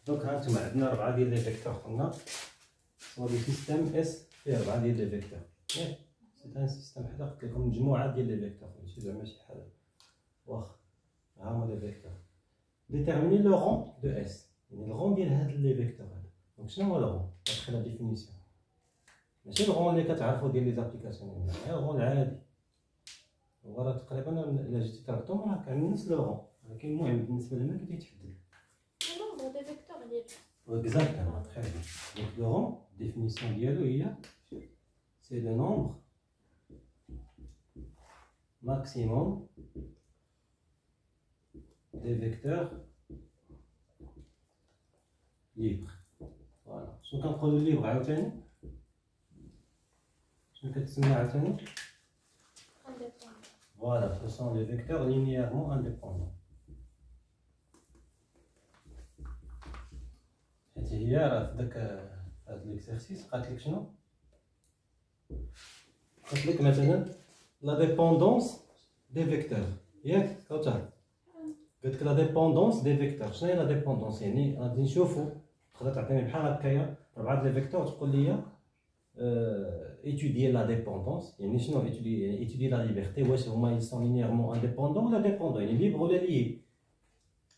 دونك ها انتم عندنا 4 ديال لي فيكتور قلنا سوا لي سيستيم اس فيه 4 ديال لي فيكتور ياك سي ان سيستيم حدا قلت لكم مجموعه ديال لي فيكتور ماشي زعما شي حاجه واخا ها هما لي فيكتور ديتيرميني لو رون دو اس يعني الرون ديال هاد لي فيكتور هذا دونك شنو هو الرون داخل لا ديفينيسيون ماشي الرون اللي كتعرفوا ديال لي زابليكاسيون لا الرون العادي هو راه تقريبا الا جيتي تربطهم راه كاع نفس لو رون ولكن المهم بالنسبه لنا كيتحدد النومبر دي فيكتور ديال exactement très bien donc le rond définition ديالو هي c'est le nombre maximum des vecteurs libres voilà شنو كنقولوا ليبر عاوتاني شنو كتسمى عاوتاني voilà ce sont les vecteurs linéairement indépendants حيت هي راه في داك هاد ليكزارسيس قالت لك شنو قالت لك مثلا لا ديبوندونس دي فيكتور ياك كوتر قالت لك لا ديبوندونس دي فيكتور شنو هي لا ديبوندونس يعني غادي نشوفو تقدر تعطيني بحال هكايا 4 لي فيكتور تقول لي étudier la dépendance يعني شنو étudier la liberté واش هما ils sont linéairement indépendants ولا dépendants يعني libre ولا lié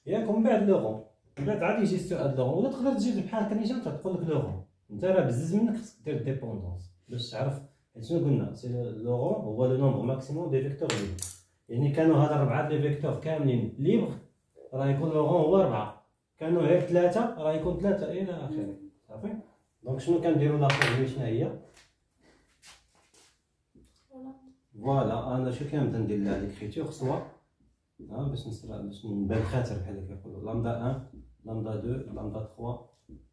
ياك ومن بعد لو رون من بعد عاد يجي السؤال لو رون ولا تقدر تجي بحال هكا نيشان تقول لك لو رون انت راه بزز منك خصك دير ديبوندونس باش تعرف حيت شنو قلنا سي لو رون هو لو نومبر ماكسيموم دي فيكتور ليبر يعني كانوا هاد 4 لي فيكتور كاملين ليبر راه يكون لو رون هو 4 كانوا غير 3 راه يكون 3 الى اخره صافي دونك شنو كنديرو لا فورمول شنو هي فوالا انا شو كنبدا ندير لها ليكريتور سوا باش نبان خاطر بحال كيقولوا لامدا 1 لامدا 2 لامدا 3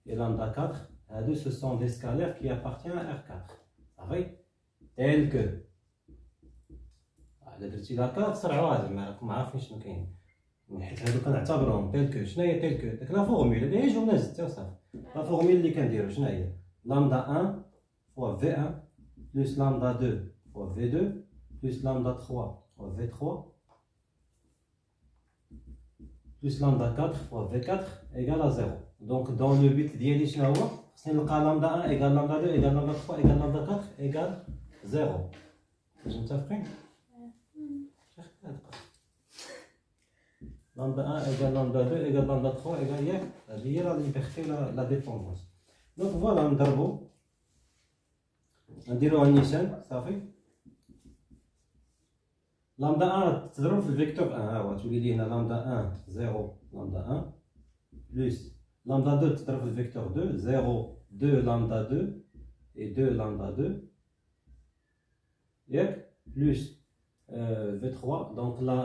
et lambda 4 هادو ce sont des scalaires qui appartiennent à R4 صافي tel que الا درتي لا 4 تسرعوها زعما راكم عارفين شنو كاين حيت هادو كنعتبرهم tel que شنو هي tel que داك لا فورمول هذه هي جمله زدتها وصافي لا فورمول اللي كنديرو شنو هي lambda 1 fois V1 plus lambda 2 fois V2 plus lambda 3 fois V3 plus lambda 4 fois V4 égale à 0. Donc dans le but ديالي شنو هو خصني نلقى lambda 1 égale lambda 2 égale lambda 3 égale lambda 4 égale 0. واش متفقين؟ lambda 1 égale lambda 2 égale lambda 3 égale ياك هذه هي لا ليبرتي لا ديبوندونس. دونك فوالا نضربو نديروها نيشان صافي لامدا 1 تضرب في الفيكتور 1 ها هو تولي لي هنا لامدا 1 0 لامدا 1 بلس لامدا 2 تضرب في الفيكتور 2 0 2 لامدا 2 et 2 lambda 2 ياك بلس V3 donc la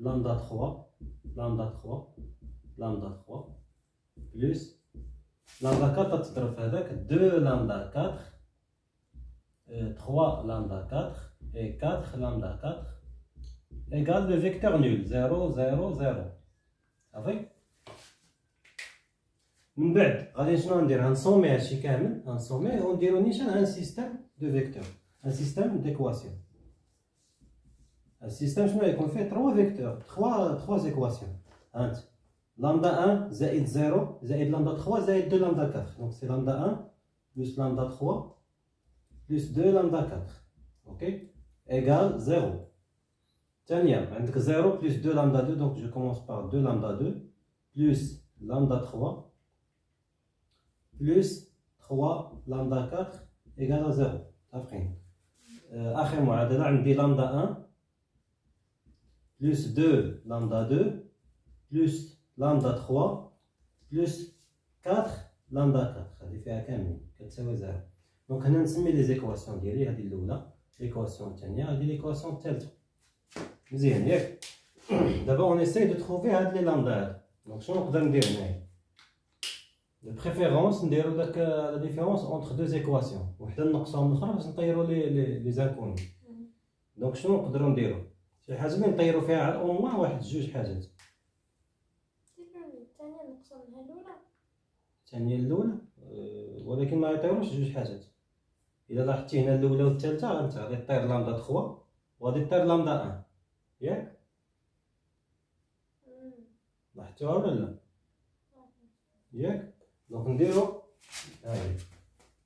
lambda 3 lambda 3 lambda 3 بلس lambda 4 تضرب في هذاك 2 lambda 4 3 lambda 4 et 4 lambda 4 égale le vecteur nul 0 0 0 صافي من بعد غادي شنو ندير غنسومي هادشي كامل غنسوميه ونديرو نيشان ان سيستيم دو فيكتور ان سيستيم ديكواسيون السيستيم شنو يكون فيه 3 فيكتور 3 زيكواسيون هانت لامدا 1 زائد 0 زائد لامدا 3 زائد 2 لامدا 4 دونك سي لامدا 1 بلس لامدا 3 بلس 2 لامدا 4 اوكي ايغال 0 ثانية عندك 0 بلس 2 لامدا 2 دونك جو كومونس بار 2 لامدا 2 بلس لامدا 3 بلس 3 لامدا 4 ايغال 0 متفقين اخر معادلة عندي لامدا 1 بلس 2 لامدا 2 بلس لامدا 3 بلس 4 لامدا 4 هذه فيها كاملين كتساوي 0 دونك هنا نسمي لي زيكواسيون ديالي هذه الاولى ليكواسيون الثانيه هذه ليكواسيون الثالثه مزيان ياك دابا اون اساي دو تروفي هاد لي لامدا هاد دونك شنو نقدر ندير هنايا دو بريفيرونس نديرو داك لا ديفيرونس اونتر دو زيكواسيون وحده نقصوهم الاخرى باش نطيرو لي زانكوني دونك شنو نقدروا نديرو شي حاجه اللي نطيرو فيها او موان واحد جوج حاجات الثانيه نقصوا منها الاولى الثانيه الاولى ولكن ما يطيروش جوج حاجات الا لاحظتي هنا الاولى والثالثه غادي طير لامدا 3 وغادي طير لامدا 1 ياك لاحظتوها ولا لا ياك دونك نديرو هاهي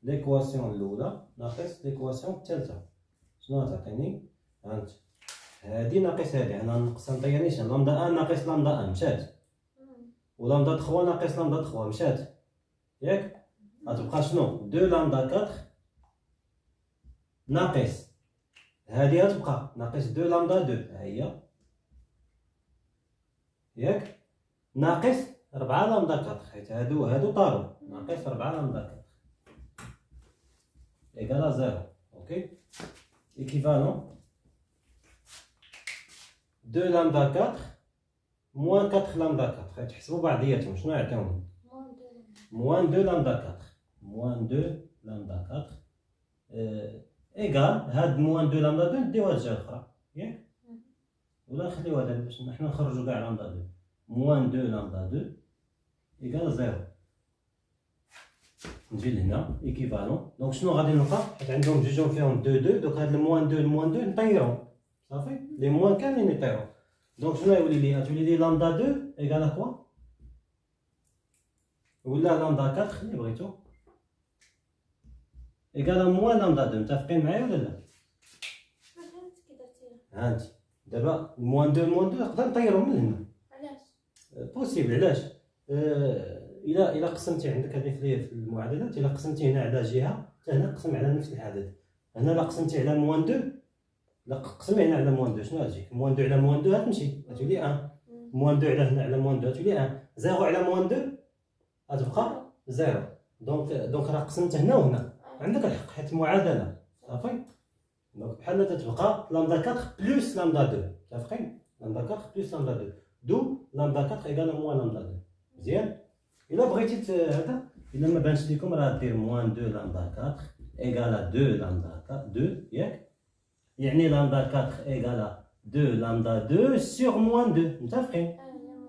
ليكواسيون الاولى ناقص ليكواسيون الثالثه. شنو تعطيني؟ هانت هادي ناقص هادي، انا نقصها نطير نيشان لامدا ان ناقص لامدا ان مشات، ولامدا 3 ناقص لامدا 3 مشات ياك. غتبقى شنو؟ 2 لامدا 4 ناقص هادي غتبقى ناقص 2 لامدا 2 ها هي ياك، ناقص 4 لامدا 4 حيت هادو طارو، ناقص 4 لامدا 4 ايكالا 0. اوكي ايكيفالون 2 لامدا 4 موان 4 لامدا 4 غتحسبوا بعضياتهم شنو يعطيوني؟ موان 2 لامدا 4 موان 2 لامدا 4 ايكال هاد موان 2 لامدا 2 نديوها الجهه الاخرى ياك، ولا نخليوها دابا باش حنا نخرجوا كاع لامدا 2 موان 2 لامدا 2 ايكال 0. نجي لهنا ايكيفالون دونك شنو غادي نلقى؟ حيت عندهم جوج فيهم 2 2 دوك هاد الموان 2 الموان 2 نطيرهم صافي، لي موان كاملين يطيروا. دونك شنو يولي لي؟ غتولي لي لامدا 2 ايكال كوا؟ ولا لامدا 4 اللي بغيتو ايكال موان لامدا 2. متفقين معايا ولا لا؟ ما فهمت كي درتيها. هانت دابا موان 2 موان 2 نقدر نطيرهم من هنا. علاش؟ بوسيبل علاش؟ الا قسمتي عندك هذه في المعادلات، الا قسمتي هنا على جهه حتى هنا قسم على نفس العدد. هنا الا قسمتي على موان 2 لا قسم هنا على موان 2 شنو غتجيك؟ موان 2 على موان 2 غتمشي غتولي 1. موان 2 على هنا على موان 2 غتولي 1. 0 على موان 2 غتبقى 0. دونك راه قسمت هنا وهنا عندك الحق حيت معادله صافي. دونك بحال تتبقى لامدا 4 بلس لامدا 2. متفقين؟ لامدا 4 بلس لامدا 2 دو لامدا 4 ايكال موان لامدا 2. مزيان. الا بغيتي هذا الا ما بانش لكم راه دير موان 2 لامدا 4 ايكال 2 لامدا 2 ياك، يعني لامدا 4 ايكال 2 لامدا 2 سور موان 2. متفقين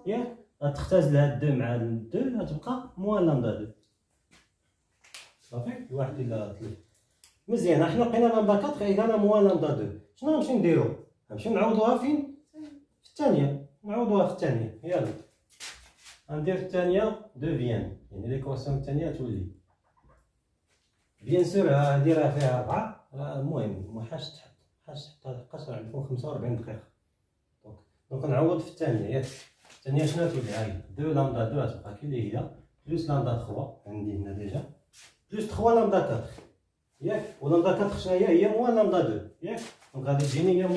ياك؟ غتختزل هاد 2 مع 2 غتبقى موان لامدا 2 صافي. واحد الى ثلاث. مزيان حنا لقينا لامدا 4 ايكال موان لامدا 2. شنو غنمشيو نديرو؟ غنمشيو نعوضوها فين؟ في الثانيه. نعوضوها في الثانيه. يلا غندير الثانيه دوفيان، يعني ليكواسيون الثانيه تولي بيان سور هادي راه فيها 4 المهم ما حاش تحط لحقاش عندكم 45 دقيقه. دونك نعوض في الثانيه ياك. الثانيه شنو تولي؟ ها هي 2 لامدا 2 غتبقى كي اللي هي بلس لامدا 3 عندي هنا ديجا بلس 3 لامدا 4 ياك، ولامدا 4 شنو هي موان لامدا 2 ياك. دونك غادي تجيني هي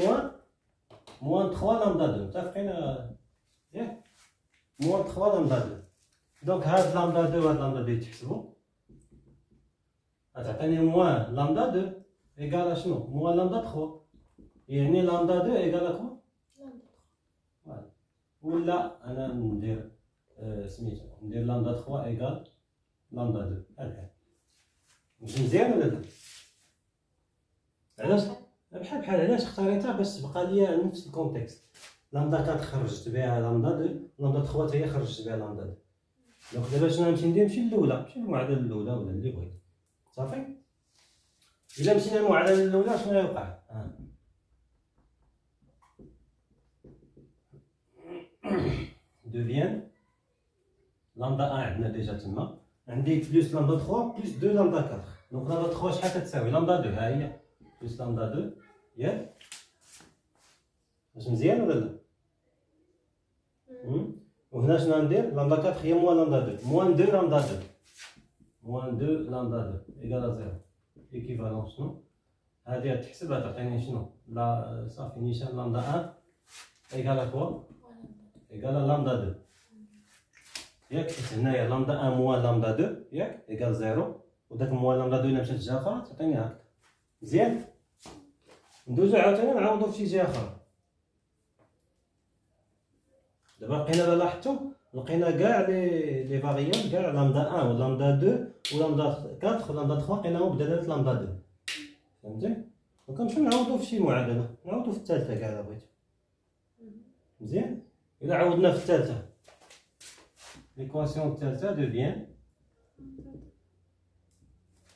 موان 3 لامدا 2. متفقين ياك؟ موان 3 لامدا 2. دونك هاد لامدا 2 وهاد لامدا 2 يتحسبوا غتعطيني موان لامدا 2 ايكال شنو؟ موان لامدا 3، يعني لامدا 2 ايكال كوا؟ فوالا. ولا انا ندير سميتو ندير لامدا 3 ايكال لامدا 2 بحال ماشي مزيان ولا لا؟ علاش بحال علاش اختاريتها؟ باش تبقى ليا نفس الكونتكست. لامدا 4 خرجت بها لامدا 2، لامدا 3 حتى هي خرجت بها لامدا 2. دونك دابا شنو غنمشي ندير؟ نمشي للأولى، نمشي للمعادلة الأولى ولا اللي بغيت صافي. إلا مشينا للمعادلة الأولى شنو غيوقع؟ دوفيان لامدا 1 عندنا ديجا تما، عندي بلس لامدا 3 بلس 2 لامدا 4. دونك لامدا 3 شحال كتساوي؟ لامدا 2 ها هي بلس لامدا 2 ياك. واش مزيان ولا لا؟ وهنا شنو غندير؟ لامدا 4 هي موان لامدا 2 موان 2 لامدا 2 موان 2 لامدا 2 ايكال 0. ايكيفالون شنو؟ هادي غتحسب غتعطيني شنو؟ لا صافي نيشان لامدا 1 ايكال كوا؟ ايكال لامدا 2 ياك. حيت هنايا لامدا 1 موان لامدا 2 ياك ايكال 0، وداك موان لامدا 2 الا مشات لجهه اخرى تعطيني هكا. مزيان. ندوزو عاوتاني نعوضو في شي جهه اخرى. دابا لقينا الا لاحظتو لقينا كاع لي فاريابل كاع لامدا 1 ولامدا 2 ولامدا 4 ولامدا 3 لقيناهم بدلاله لامدا 2. فهمتي؟ دونك نمشيو نعوضو في شي معادله، نعوضو في الثالثه كاع الا بغيتو. مزيان. الا عوضنا في الثالثه ليكواسيون الثالثه دوفيان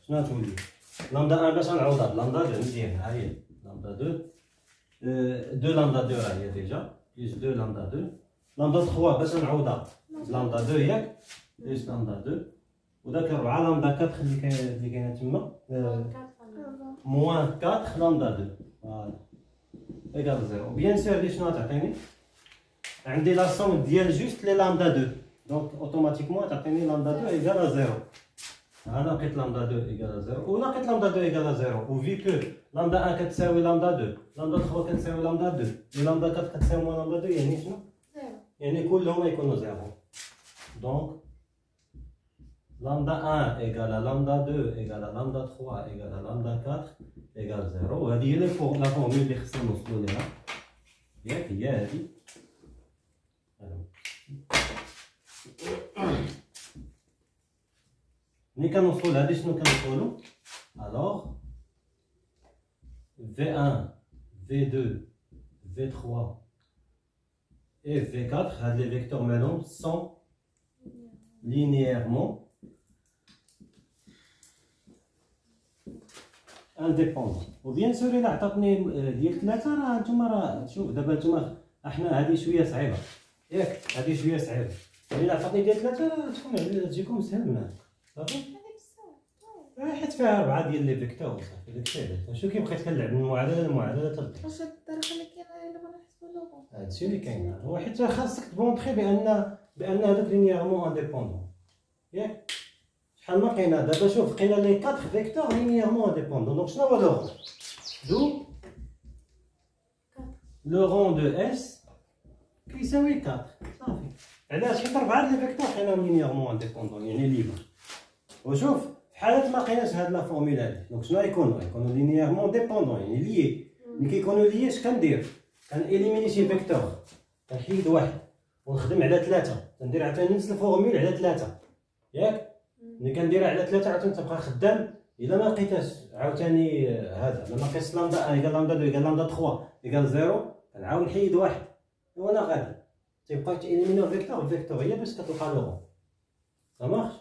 شنو تولي؟ لامدا 1 باش غنعوضها بلامدا 2. مزيان ها هي لامدا 2 لامدا 2 راه هي ديجا بلس 2 لامدا 2 لامدا 3 باش نعوضها لامدا 2 ياك بلوس لامدا 2 وداك 4 لامدا 4 اللي كاينه تما موان 4 لامدا 2 فوالا ايكال 0. بيان سور هادي شنو غتعطيني؟ عندي لا سوم ديال جوست لي لامدا 2 دونك اوتوماتيكمون تعطيني لامدا 2 ايكال 0. انا لقيت لامدا 2 ايكال 0 ولا لقيت لامدا 2 ايكال 0 وفي كو لامدا 1 كتساوي لامدا 2 لامدا 3 كتساوي لامدا 2 ولامدا 4 كتساوي لامدا 2 يعني شنو؟ يعني كلهم يكونوا 0. دونك lambda 1 égale à lambda 2 égale à lambda 3 égale à lambda 4 égale 0 وهذه هي لا فورمول اللي خصنا نوصلوا ليها ياك هي هذه. ملي كنوصلوا لهادي شنو كنقولوا؟ alors V1 V2 V3 et V4 هاد لي فيكتور مالهم sont linéairement انديبوندون. وبيان سور الا عطاتني ديال 3 راه نتوما راه شوف دابا نتوما احنا هذه شويه صعيبه ياك هذه شويه صعيبه الا عطاتني ديال 3 راه تكون تجيكم سهل معاك صافي حيت فيها 4 ديال لي فيكتور صافي داكشي علاش شو كي بقيت كنلعب من المعادله تبدا واش هاد الطريقه اللي كاينه الا بغينا نحسبو لوغو هادشي اللي كاين هو حيت خاصك تبونطري بان هذوك لينييرمون انديبوندون ياك شحال ما كاينه دابا شوف لقينا لي 4 فيكتور لينييرمون انديبوندون دونك شنو هو لو رون دو لو رون دو اس كيساوي 4 صافي علاش حيت 4 لي فيكتور لقيناهم لينييرمون انديبوندون يعني ليبر. وشوف في حالة ما لقيناش هاد لا فورمول هادي دونك شنو يكونوا لينييرمون ديبوندون يعني ليي. ملي كيكونوا ليي اش كندير؟ كنإليميني شي فيكتور كنحيد واحد ونخدم على 3 كندير عاوتاني نفس الفورمول على 3 ياك. ملي كنديرها على 3 عاوتاني تبقى خدام الا ما لقيتهاش عاوتاني هذا لما لقيت لامدا 1 ايكال لامدا 2 ايكال لامدا 3 ايكال 0 كنعاود نحيد واحد وانا غادي تيبقى تإليميني فيكتور هي باش كتلقى لو رون. ça marche